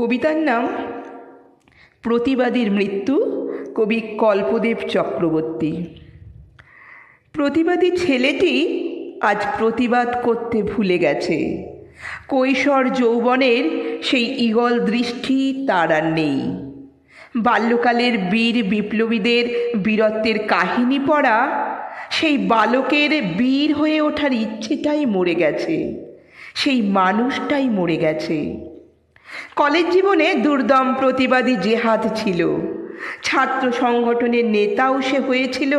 কবিতার নাম প্রতিবাদীর মৃত্যু, কবি কল্পদেব চক্রবর্তী। প্রতিবাদী ছেলেটি আজ প্রতিবাদ করতে ভুলে গেছে। কৈশোর যৌবনের সেই ঈগল দৃষ্টি তার আর নেই। বাল্যকালের বীর বিপ্লবীদের বীরত্বের কাহিনী পড়া, সেই বালকের বীর হয়ে ওঠার ইচ্ছেটাই মরে গেছে, সেই মানুষটাই মরে গেছে। কলেজ জীবনে দুর্দম প্রতিবাদী জেহাদ ছিল, ছাত্র সংগঠনের নেতাও সে হয়েছিল।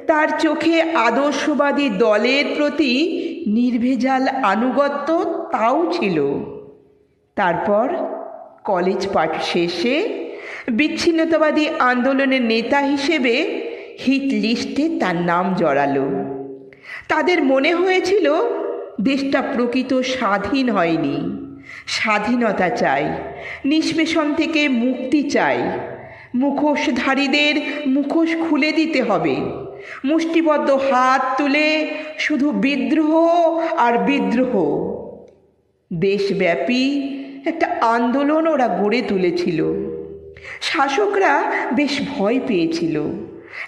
তার চোখে আদর্শবাদী দলের প্রতি নির্ভেজাল আনুগত্য তাও ছিল। তারপর কলেজ পাঠ শেষে বিচ্ছিন্নতাবাদী আন্দোলনের নেতা হিসেবে হিট লিস্টে তার নাম জড়ালো। তাদের মনে হয়েছিল দেশটা প্রকৃত স্বাধীন হয়নি, স্বাধীনতা চাই, নিষ্পেষণ থেকে মুক্তি চাই, মুখোশধারীদের মুখোশ খুলে দিতে হবে, মুষ্টিবদ্ধ হাত তুলে শুধু বিদ্রোহ আর বিদ্রোহ। দেশব্যাপী একটা আন্দোলন ওরা গড়ে তুলেছিল। শাসকরা বেশ ভয় পেয়েছিল,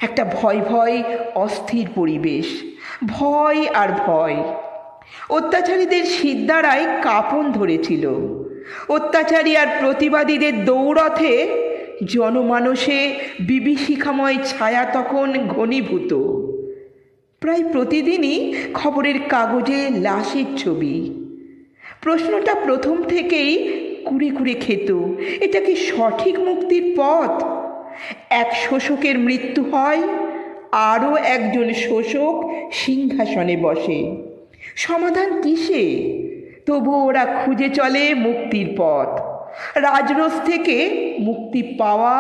একটা ভয় ভয় অস্থির পরিবেশ, ভয় আর ভয়। অত্যাচারীদের শিরদাঁড়ায় কাঁপন ধরেছিল। অত্যাচারী আর প্রতিবাদীদের দৌড়থে জনমানসে বিভীষিকাময় ছায়া তখন ঘনীভূত। প্রায় প্রতিদিনই খবরের কাগজে লাশের ছবি। প্রশ্নটা প্রথম থেকেই কুড়ে কুড়ে খেত, এটা কি সঠিক মুক্তির পথ? এক শোষকের মৃত্যু হয়, আরও একজন শোষক সিংহাসনে বসে। সমাধান কিসে? তবু ওরা খুঁজে চলে মুক্তির পথ। রাজরোষ থেকে মুক্তি পাওয়া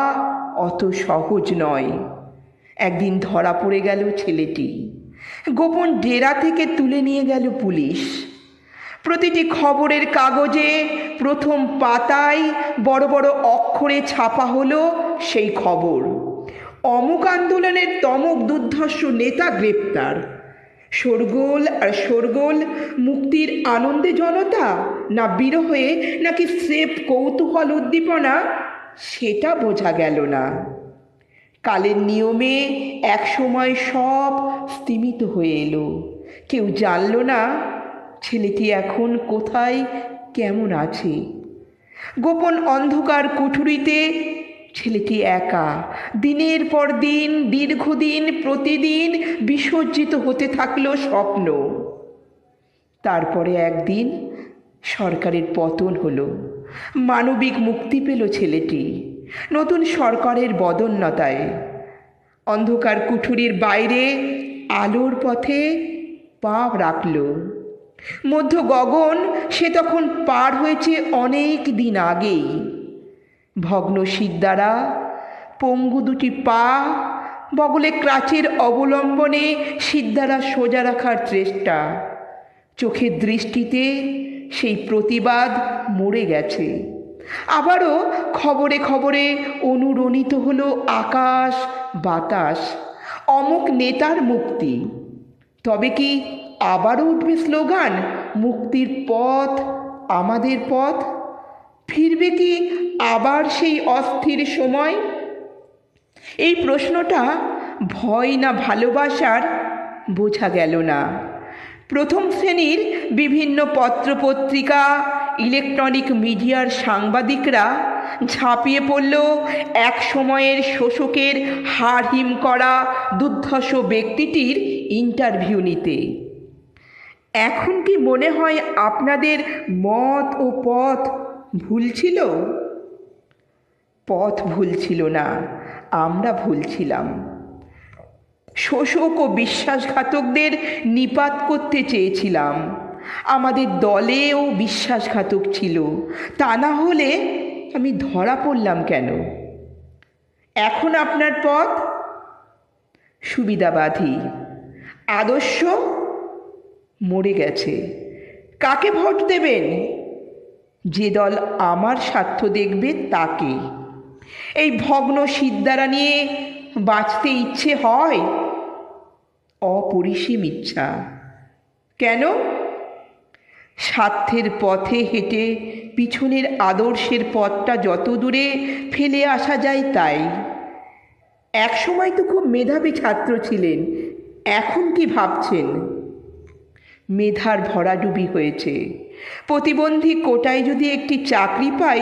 অত সহজ নয়। একদিন ধরা পড়ে গেল ছেলেটি। গোপন ডেরা থেকে তুলে নিয়ে গেল পুলিশ। প্রতিটি খবরের কাগজে প্রথম পাতায় বড় বড় অক্ষরে ছাপা হলো সেই খবর: অমুক আন্দোলনের তমুক দুর্ধর্ষ নেতা গ্রেপ্তার। শোরগোল আর শোরগোল, মুক্তির আনন্দে জনতা, না বিরহে, নাকি স্রেফ কৌতূহল উদ্দীপনা, সেটা বোঝা গেল না। কালের নিয়মে একসময় সব স্তিমিত হয়ে এলো। কেউ জানল না ছেলেটি এখন কোথায়, কেমন আছে। গোপন অন্ধকার কুঠুরিতে ছেলেটি একা, দিনের পর দিন, দীর্ঘদিন, প্রতিদিন বিসর্জিত হতে থাকলো স্বপ্ন। তারপরে একদিন সরকারের পতন হলো, মানবিক মুক্তি পেল ছেলেটি নতুন সরকারের বদন্যতায়। অন্ধকার কুঠুরির বাইরে আলোর পথে পা রাখল। মধ্য গগন সে তখন পার হয়েছে অনেক দিন আগেই। ভগ্ন শিরদাঁড়া, পঙ্গু দুটি পা, বগলে ক্রাচের অবলম্বনে শিরদাঁড়া সোজা রাখার চেষ্টা। চোখের দৃষ্টিতে সেই প্রতিবাদ মরে গেছে। আবারও খবরে খবরে অনুরণিত হলো আকাশ বাতাস, অমুক নেতার মুক্তি। তবে কি আবারও উঠবে স্লোগান, মুক্তির পথ আমাদের পথ? ফিরবে কি আবার সেই অস্থির সময়? এই প্রশ্নটা ভয় না ভালোবাসার বোঝা গেল না। প্রথম শ্রেণীর বিভিন্ন পত্রপত্রিকা, ইলেকট্রনিক মিডিয়ার সাংবাদিকরা ঝাঁপিয়ে পড়ল এক সময়ের শোষকের হাড় হিম করা দুর্ধর্ষ ব্যক্তিটির ইন্টারভিউ নিতে। এখন কি মনে হয় আপনাদের মত ও পথ ভুল ছিল? পথ ভুল ছিল না, আমরা ভুল ছিলাম। শোষক ও বিশ্বাসঘাতকদের নিপাত করতে চেয়েছিলাম। আমাদের দলেও বিশ্বাসঘাতক ছিল, তা না হলে আমি ধরা পড়লাম কেন? এখন আপনার পথ সুবিধাবাদী, আদর্শ মরে গেছে। কাকে ভোট দেবেন? যে দল আমার স্বার্থ দেখবে তাকে। এই ভগ্ন শিরদাঁড়া নিয়ে বাঁচতে ইচ্ছে হয়? অপরিসীম ইচ্ছা। কেন? স্বার্থের পথে হেঁটে পিছনের আদর্শের পথটা যত দূরে ফেলে আসা যায় তাই। এক সময় তো খুব মেধাবী ছাত্র ছিলেন, এখন কি ভাবছেন? মেধার ভরাডুবি হয়েছে। প্রতিবন্ধী কোটায় যদি একটি চাকরি পাই,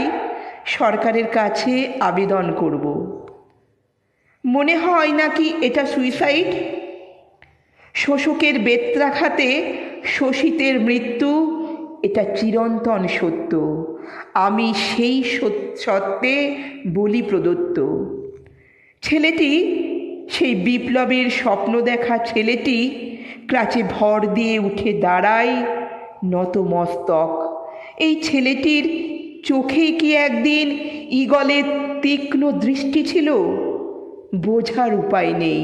সরকারের কাছে আবেদন করব। মনে হয় নাকি এটা সুইসাইড? শোষকের বেত্রাঘাতে শোষিতের মৃত্যু, এটা চিরন্তন সত্য। আমি সেই সত্যে বলি প্রদত্ত। ছেলেটি, সেই বিপ্লবের স্বপ্ন দেখা ছেলেটি, ক্লাচে ভর দিয়ে উঠে দাঁড়ায় নতমস্তক। এই ছেলেটির চোখে কি একদিন ঈগলের তীক্ষ্ণ দৃষ্টি ছিল? বোঝার উপায় নেই।